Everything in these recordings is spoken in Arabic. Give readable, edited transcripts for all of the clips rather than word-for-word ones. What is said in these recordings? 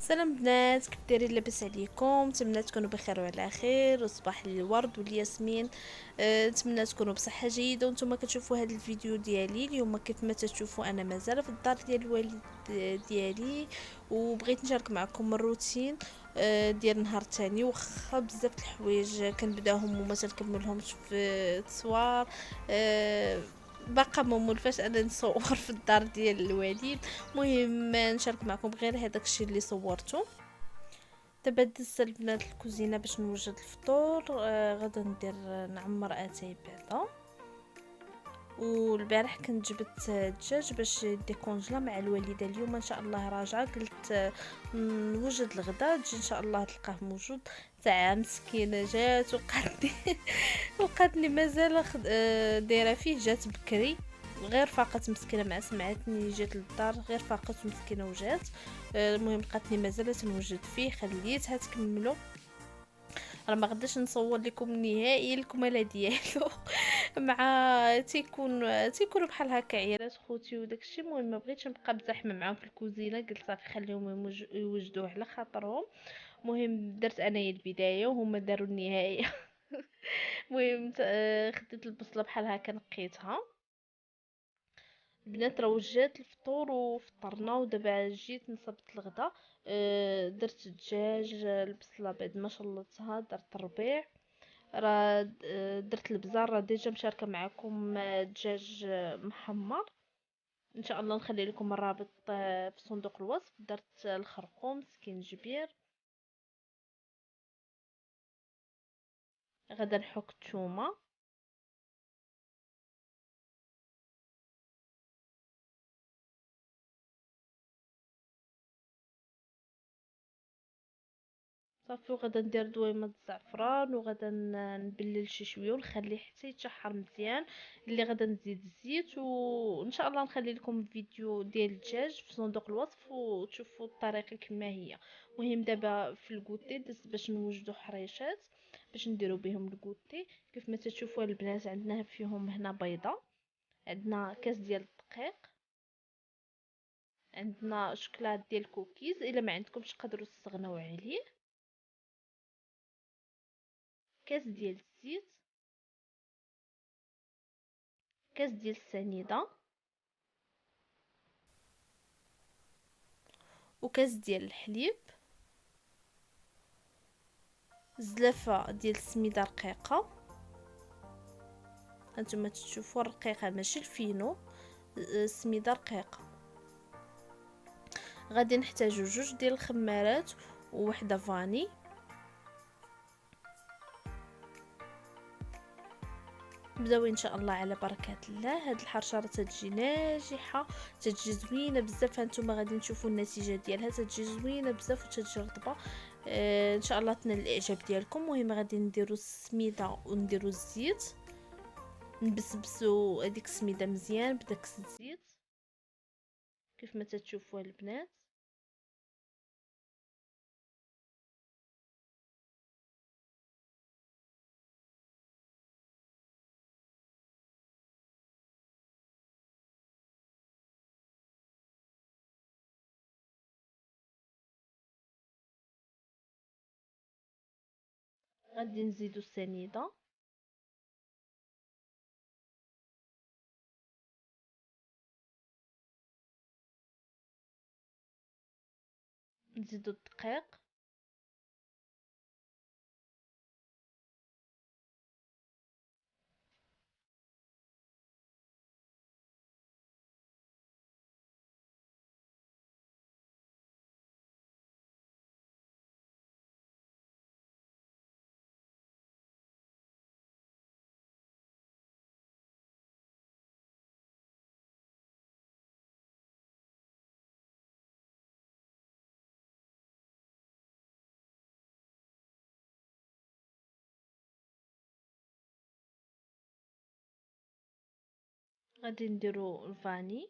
سلام بنات، كيف دايرين؟ لاباس عليكم؟ نتمنى تكونوا بخير وعلى خير، وصباح الورد والياسمين. نتمنى تكونوا بصحه جيده. وانتم كتشوفوا هذا الفيديو ديالي اليوم، كيف ما تشوفوا انا مازال في الدار ديال الوالد ديالي، وبغيت نشارك معكم الروتين ديال نهار تاني. واخا بزاف الحوايج كنبداهم وما تنكملهمش في التصوير، باقا ما مولفاش انا نصور في الدار ديال الوالد. مهم نشارك معكم غير هذاك الشيء اللي صورته. دابا دزت البنات الكوزينه باش نوجد الفطور. غادا ندير نعمر اتاي بعدا. والبارح كنت جبت الدجاج باش ديكونجلا مع الوالده. اليوم ان شاء الله راجعه، قلت نوجد الغداء تجي ان شاء الله تلقاه موجود. تاع مسكينه جات وقعدني وقعدني مازال دايره فيه. جات بكري غير فاقت مسكينه، مع سمعتني جات للدار غير فاقت مسكينه وجات. المهم لقاتني مازال تنوجد فيه، خليتها تكملو. راه ما غاداش نصور لكم نهائيا الكماله ديالو مع تيكونوا بحال هكا عيالات خوتي وداكشي. المهم ما بغيتش نبقى بزحمه معاهم في الكوزينه، قلت صافي خليهم يوجدوه على خاطرهم. المهم درت انايا البدايه وهما داروا النهايه. المهم خديت البصله بحال هكا نقيتها. البنات راه وجات الفطور وفطرنا، ودابا جيت نصبت الغدا. درت الدجاج، البصله بعد ما شلطتها درت الربيع. راه درت البزار، راه ديجا مشاركه معكم دجاج محمر. ان شاء الله نخلي لكم الرابط في صندوق الوصف. درت الخرقوم، سكينجبير. غدا نحك الثومه. صافي، وغدا ندير دويمه الزعفران، وغدا نبلل شي شويه ونخليه حتى يتشحر مزيان. اللي غدا نزيد الزيت، وان شاء الله نخلي لكم فيديو ديال الدجاج في صندوق الوصف وتشوفوا الطريقه كما هي. مهم دابا في الكوتي دزت باش نوجدوا حريشات باش نديروا بهم الكوتي. كيف ما تشوفوا البنات عندنا فيهم هنا بيضه، عندنا كاس ديال الدقيق، عندنا شوكولات ديال الكوكيز. الا ما عندكمش تقدروا تستغناو عليه. كاس ديال الزيت، كاس ديال السنيده، وكاس ديال الحليب، زلافه ديال السميده رقيقه. هانتوما تشوفوا الرقيقه ماشي الفينو، السميده رقيقه. غادي نحتاجو جوج ديال الخمارات ووحده فاني. نبداو ان شاء الله على بركه الله. هاد الحرشه راه تتجي ناجحه، تتجي زوينه بزاف. هانتوما غادي تشوفوا النتيجه ديالها، تتجي زوينه بزاف وتتجي رطبه. ان شاء الله تنال الاعجاب ديالكم. المهم غادي نديرو السميده ونديرو الزيت، نبسبسو هذيك السميده مزيان بداك الزيت كيف ما تتشوفوا البنات. غادي نزيدو السنيده، نزيدو الدقيق، غادي نديرو الفاني،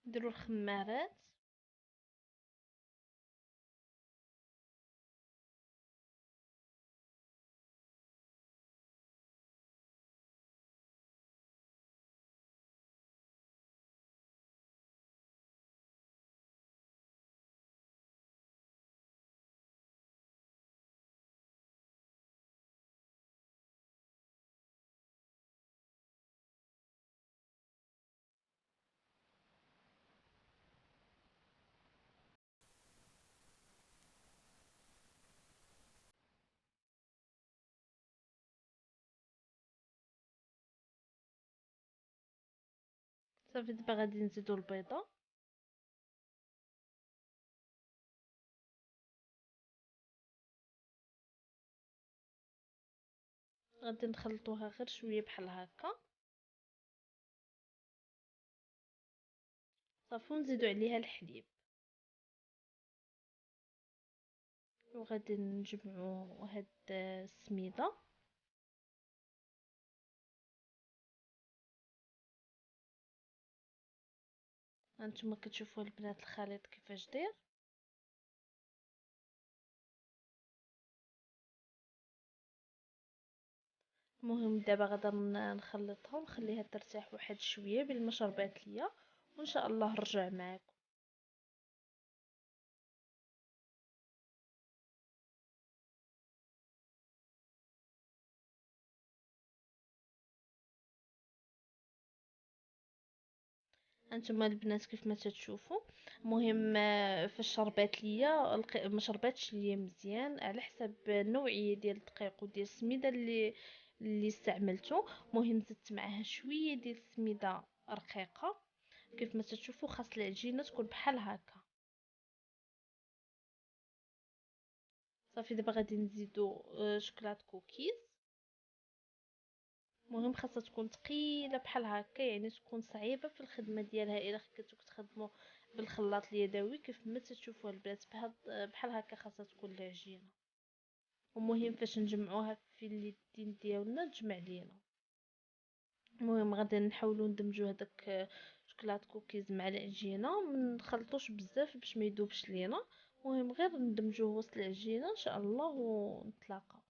نديرو الخمارات. صافي دابا غادي نزيدو البيضه. غادي نخلطوها غير شويه بحال هكا. صافي ونزيدو عليها الحليب، وغادي نجمعو هاد السميده. هانتوما كتشوفوا البنات الخليط كيفاش داير. المهم دابا غادا نخلطها ونخليها ترتاح واحد شويه بين ما شربات ليا، وان شاء الله نرجع معاكم. هانتوما البنات كيف ما تتشوفوا. المهم فاش شربات ليا ما شرباتش ليا مزيان على حسب النوعيه ديال الدقيق وديال السميده اللي استعملته. المهم زدت معاها شويه ديال السميده رقيقه. كيف ما تشوفوا خاص العجينه تكون بحال هكا. صافي دابا غادي نزيدو شوكولات كوكيز. المهم خاصها تكون ثقيله بحال هكا، يعني تكون صعيبه في الخدمه ديالها الا كنتو كتخدموا بالخلاط اليدوي. كيف ما تشوفوا البنات بحال هكا خاصها تكون العجينه. المهم فاش نجمعوها في اليدين ديالنا تجمع لينا. المهم غادي نحاولوا ندمجوا هذاك شوكولات كوكيز مع العجينه، ما نخلطوش بزاف باش ما يذوبش لينا. المهم غير ندمجوه وسط العجينه ان شاء الله ونتلاقاو.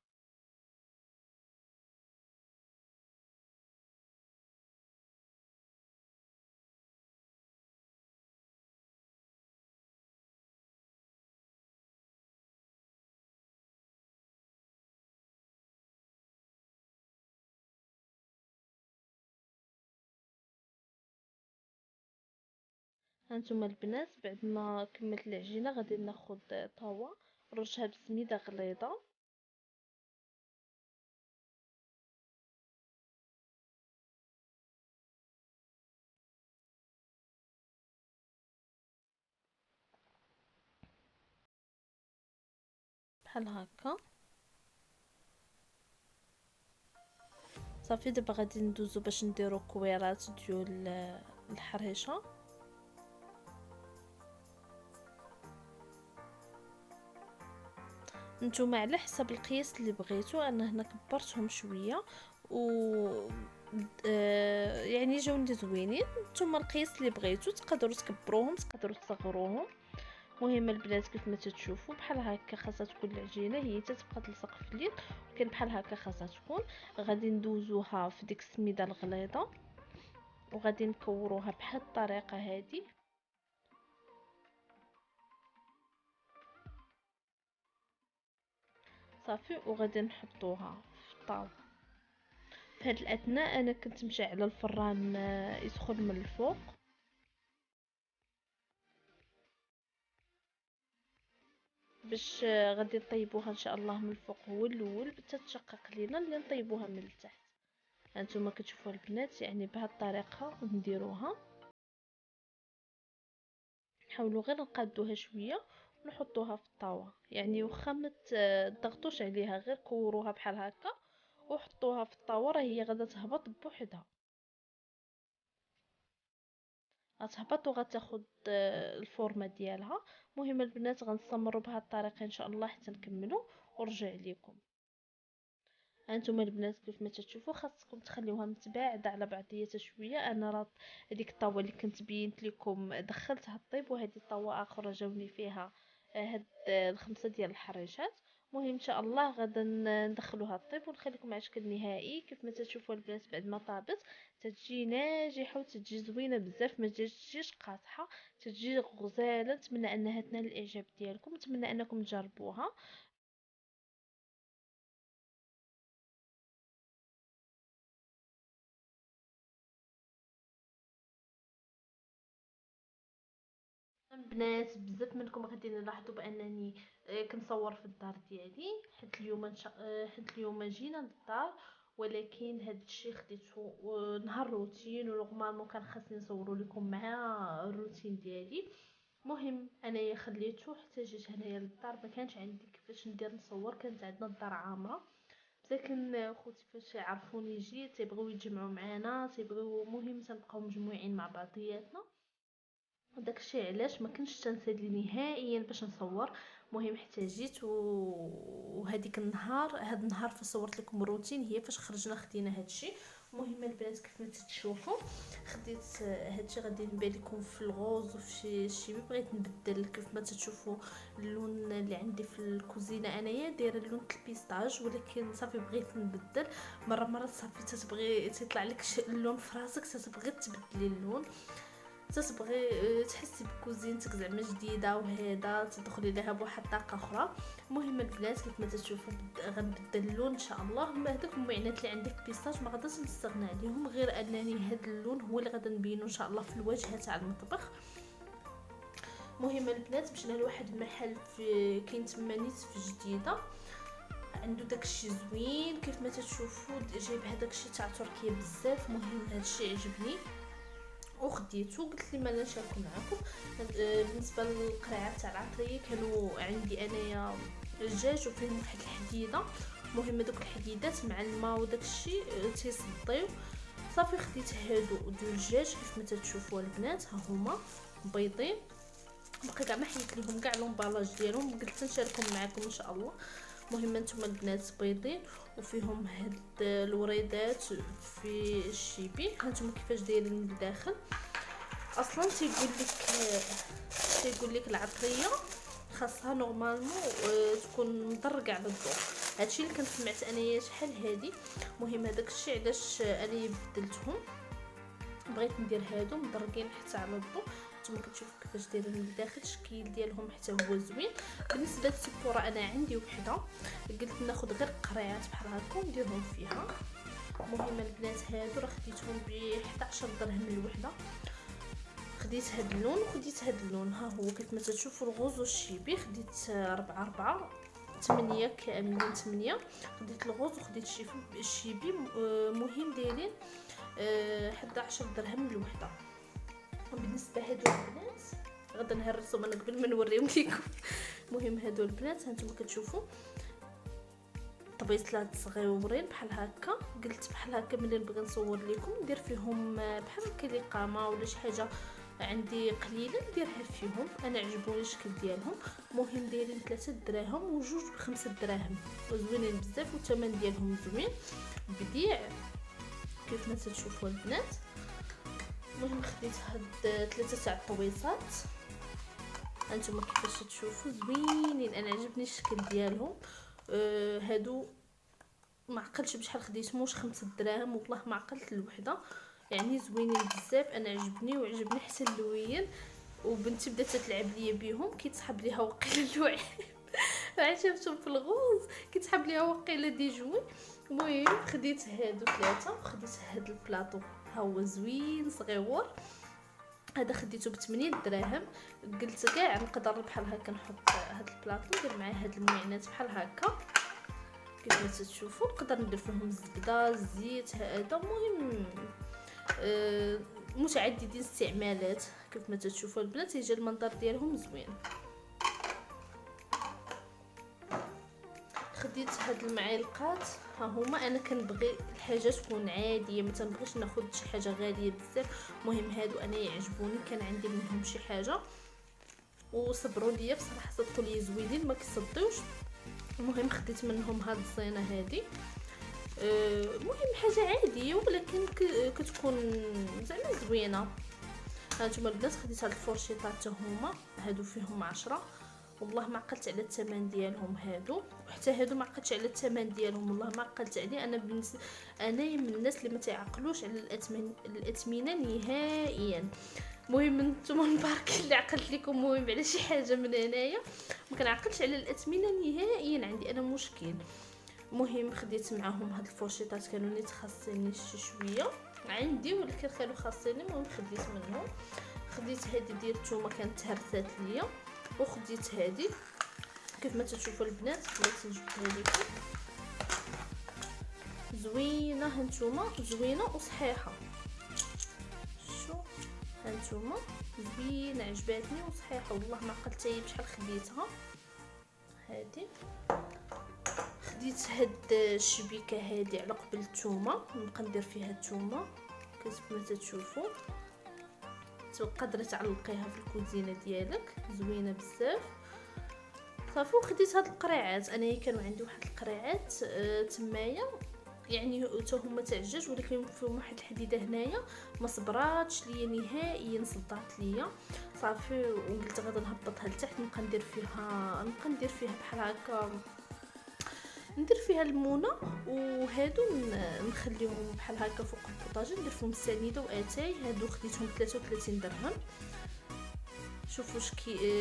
هانتوما البنات بعد ما كملت العجينه غادي ناخذ طاوه نرشها بسميده غليظه. بحال هكا. صافي دابا غادي ندوزو باش نديرو كويرات ديال الحريشه. نتوما على حسب القياس اللي بغيتو، انا هنا كبرتهم شويه و يعني جاوني زوينين. نتوما القياس اللي بغيتو تقدروا تكبروهم تقدروا تصغروهم. مهم البنات كيف ما تشوفوا بحال هكا خاصها تكون العجينه هي تتبقى تلصق في اليد، ولكن بحال هكا خاصها تكون. غادي ندوزوها في ديك السميده الغليظه وغادي نكوروها بحال الطريقه هذه. صافي وغادي نحطوها في الطاوله. في هاد الاثناء انا كنت مشعله الفران يسخن من الفوق. باش غادي نطيبوها ان شاء الله من الفوق هو الاول حتى تشقق لينا اللي نطيبوها من التحت. هانتوما كتشوفوا البنات يعني بهاد الطريقه نديروها. نحاولوا غير نقادوها شويه ونحطوها في الطاوه، يعني واخا ما تضغطوش عليها غير كوروها بحال هكا وحطوها في الطاوه راه هي غادا تهبط بوحدها. غتهبط وغتاخد الفورمه ديالها. المهم البنات غنستمروا بهذه الطريقه ان شاء الله حتى نكملوا ونرجع لكم. هانتوما البنات كيف ما تشوفوا خاصكم تخليوها متباعده على بعضياتها شويه. انا راه هذيك الطاوه اللي كنت بينت لكم دخلتها الطيب، وهذه طاوه اخرى جاوني فيها هاد الخمسه ديال الحريشات. مهم ان شاء الله غدا ندخلوها الطيب ونخليكم مع الشكل النهائي. كيف ما تشوفوا البنات بعد ما طابت تتجي ناجحه وتتجي زوينه بزاف، ما تجيش قاصحه، تتجي غزاله. نتمنى انها تنال الاعجاب ديالكم، نتمنى انكم تجربوها. البنات بزاف منكم غادي نلاحظوا بانني كنصور في الدار ديالي، حيت اليوم حيت اليوم جينا للدار، ولكن هذا الشيء خديته نهار روتين، ونورمالمون كان خاصني نصور لكم مع الروتين ديالي. مهم انايا خليته حتى جيت هنايا للدار، ما كانش عندي كيفاش ندير نصور، كانت عندنا الدار عامره. لكن خوتي فاش عرفوني جيت تيبغيو يتجمعوا معنا، تيبغيو مهم تنبقاو مجموعين مع بعضياتنا. وداكشي علاش ما كنتش تنسالي نهائيا باش نصور. مهم حتى جيت وهذيك النهار، هاد النهار فاش صورت لكم الروتين هي فاش خرجنا خدينا هادشي. مهم البنات كيف ما تشوفوا خديت هادشي غادي نبان لكم في الغوز وفي شي بغيت نبدل. كيف ما تشوفوا اللون اللي عندي في الكوزينه انايا دايره اللون البيستاج، ولكن صافي بغيت نبدل. مره صافي تتبغي تطلع لك اللون في راسك، تتبغي تبدلي اللون، تتبغي تحسي بكوزينتك زعما جديده، وهذا تدخلي لها بواحد الطاقه اخرى. المهم البنات كيف ما تشوفوا غنبدل اللون ان شاء الله. ما هذوك المعينات اللي عندي في البيستاج ما غاديش نستغنى عليهم، غير انني هذا اللون هو اللي غادي نبينو ان شاء الله في الواجهه تاع المطبخ. مهم البنات مشينا لواحد المحل في كاين تما نيت في جديده، عنده داكشي زوين كيف ما تشوفوا، جايب هداكشي تاع تركيا بزاف. مهم هادشي عجبني وخديته، قلت لي مالا نشاركو معكم. بالنسبه للقرعه تاع العطريه كانوا عندي انايا الدجاج وفيهم واحد الحديده. مهم دوك الحديدات مع الماء وداكشي تيصديو. صافي خديت هادو ديال الدجاج كيف ما تشوفوا البنات، ها هما بيضين، بقى كاع ما حيت لهم كاع لومبالاج ديالهم، قلت نشاركهم معكم ان شاء الله. مهم نتوما البنات بيضين وفيهم هاد الوريدات في الشيبي، هانتوما كيفاش دايرين من الداخل. اصلا تيقول لك العطريه خاصها نورمالمون تكون مدرقه على الضوء. هادشي اللي كنت سمعت انايا شحال هادي. مهم هذاك الشيء علاش انا بدلتهم، بغيت ندير هادو مدرقين حتى على الضوء. نتوما كتشوفوا كيفاش دايرين من الداخل، الشكل ديالهم حتى هو زوين. بالنسبه للسبوره انا عندي وحده، قلت ناخذ غير قريعات بحال هكا ونديرهم فيها. مهم البنات هادو راه خديتهم ب 11 درهم الوحده. خديت هاد اللون وخديت هاد اللون، ها هو كيف ما تشوفوا الغوز والشيبي. خديت 4 8 كاملين 8. خديت الغوز وخديت الشيبي. مهم دايرين 11 درهم الوحده. بالنسبه هادو البنات غدا نهرسهم انا قبل ما نوريهم لكم. المهم هادو البنات هانتوما كتشوفوا طبيصلات صغيورين بحال هكا. قلت بحال هكا ملي نبغي نصور لكم ندير فيهم بحال هكا لقامه ولا شي حاجه عندي قليله نديرها فيهم. انا عجبوني الشكل ديالهم. مهم دايرين 3 دراهم وجوج ب5 دراهم، وزوينين بزاف والثمن ديالهم زوين بديع كيف ما تشوفوا البنات. المهم خديت هاد 3 تاع الطويصات، هانتوما كيفاش تشوفوا زوينين، انا عجبني الشكل ديالهم. هادو ما عقلتش بشحال خديتهم، واش 5 دراهم والله ما عقلت الوحده، يعني زوينين بزاف. انا عجبني وعجبني حتى اللوين، وبنتي بدات تلعب ليا بيهم كيتسحب ليها وقيله اللوين. عجبتهم في الغوز كيتسحب ليها وقيله دي جوي. المهم خديت هادو 3 وخديت هاد البلاطو ها هو زوين صغيور، هذا خديته ب8 دراهم. قلت كاع نقدر بحال هكا نحط هاد البلاطو ندير معاه هاد المعينات بحال هكا كيف ما تشوفوا. نقدر ندير فيهم الزبده الزيت هذا. المهم متعددين الاستعمالات كيف ما تشوفوا البنات، يجي المنظر ديالهم زوين. خديت هاد المعالقات ها هما، انا كنبغي الحاجه تكون عاديه، ما تنبغيش ناخذ شي حاجه غاليه بزاف. المهم هادو انا يعجبوني، كان عندي منهم شي حاجه وصبروا ليا بصراحه، صدقوا لي زوينين ما كيصديوش. المهم خديت منهم هاد الزينه هادي المهم حاجه عاديه ولكن كتكون زعما زوينه. هانتوما البنات خديت هاد الفورشيطات حتى هما هادو فيهم 10. والله ما عقلت على الثمن ديالهم هادو، وحتى هادو ما عقلتش على الثمن ديالهم، والله ما عقلت عليه. انا انا من الناس اللي ما تعقلوش على الاثمنه نهائيا. المهم نتوما مباركين اللي عقلت لكم المهم على شي حاجه من هنايا. ما كنعقلش على الاثمنه نهائيا، عندي انا مشكل. المهم خديت معاهم هاد الفورشيطات كانوا نيت خاصيني شي شويه عندي ولكن كانوا خاصيني، المهم خديت منهم. خديت هذه ديال الثومه كانت هرسات ليا، وخديت هذه كيف ما تشوفوا البنات بغيت نجبدها لكم. زوينه هانتوما، زوينه وصحيحه. شو هانتوما زوينه عجباتني وصحيحه، والله ما عقلت هي بشحال خديتها. هذه خديت هاد الشبيكه هذه على قبل الثومه، نبقى ندير فيها الثومه كيف ما تشوفوا. تقدري تعلقيها في الكوزينه ديالك، زوينه بزاف. صافي وخديت هاد القريعات، انا كانوا عندي واحد القريعات تمايا يعني حتى هما تاع الدجاج ولكن فيهم واحد الحديده هنايا ما صبراتش ليا نهائيا، صدعت ليا. صافي وقلت غادي نهبطها لتحت، نبقى ندير فيها بحال هكا، ندير فيها المونه. وهادو نخليهم بحال هكا فوق البوطاجي، ندير فيهم السنيده واتاي. هادو خديتهم 33 درهم. شوفوا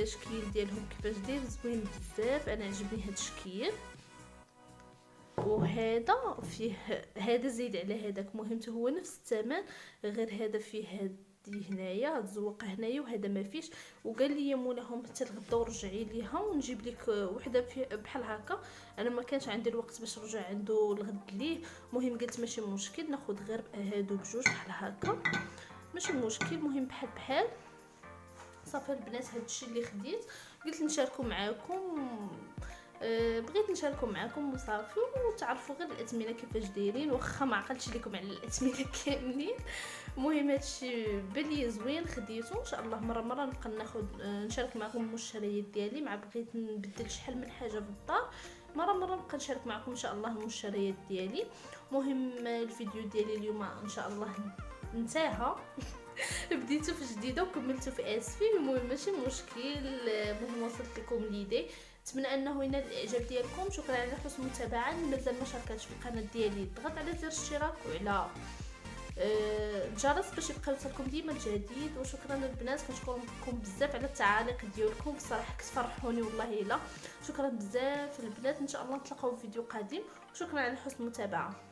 شكيل ديالهم كيفاش داير زوين بزاف، انا عجبني هاد الشكيل. وهذا فيه هذا زيد على هذاك، المهم هو نفس الثمن غير هذا فيه هادي هنايا هاد الزوقه هنايا وهذا ما فيش. وقال لي مولاهم حتى الغدا ورجعي ليها ونجيب لك وحده بحال هكا. انا ما كانش عندي الوقت باش نرجع عنده الغد ليه، المهم قلت ماشي مشكل ناخذ غير هادو بجوج بحال هكا ماشي مشكل. المهم بحال بحال. صافي البنات هادشي اللي خديت قلت نشاركو معاكم، بغيت نشاركو معاكم وصافي، وتعرفوا غير الاثمنه كيفاش دايرين، واخا ما عقلتش لكم على الاثمنه كاملين. المهم هادشي بلي زوين خديته، ان شاء الله مره نبقى نشارك معكم المشتريات ديالي، مع بغيت نبدل شحال من حاجه في الدار، مره نبقى نشارك معكم ان شاء الله المشتريات ديالي. المهم الفيديو ديالي اليوم ان شاء الله انتهى. بديتو في جديده وكملتو في اسفي، المهم ماشي مشكل. المهم وصلت لكم ليدي، نتمنى انه ينال الاعجاب ديالكم. شكرا على حسن المتابعه. اللي مازال ما شاركش في القناه ديالي ضغط على زر الاشتراك وعلى الجرس باش يبقى يوصلكم ديما الجديد. وشكرا للبنات، كنشكركم بزاف على التعاليق ديالكم، بصراحه كتفرحوني والله الا. شكرا بزاف البنات، ان شاء الله نتلاقاو في فيديو قادم، وشكرا على حسن المتابعه.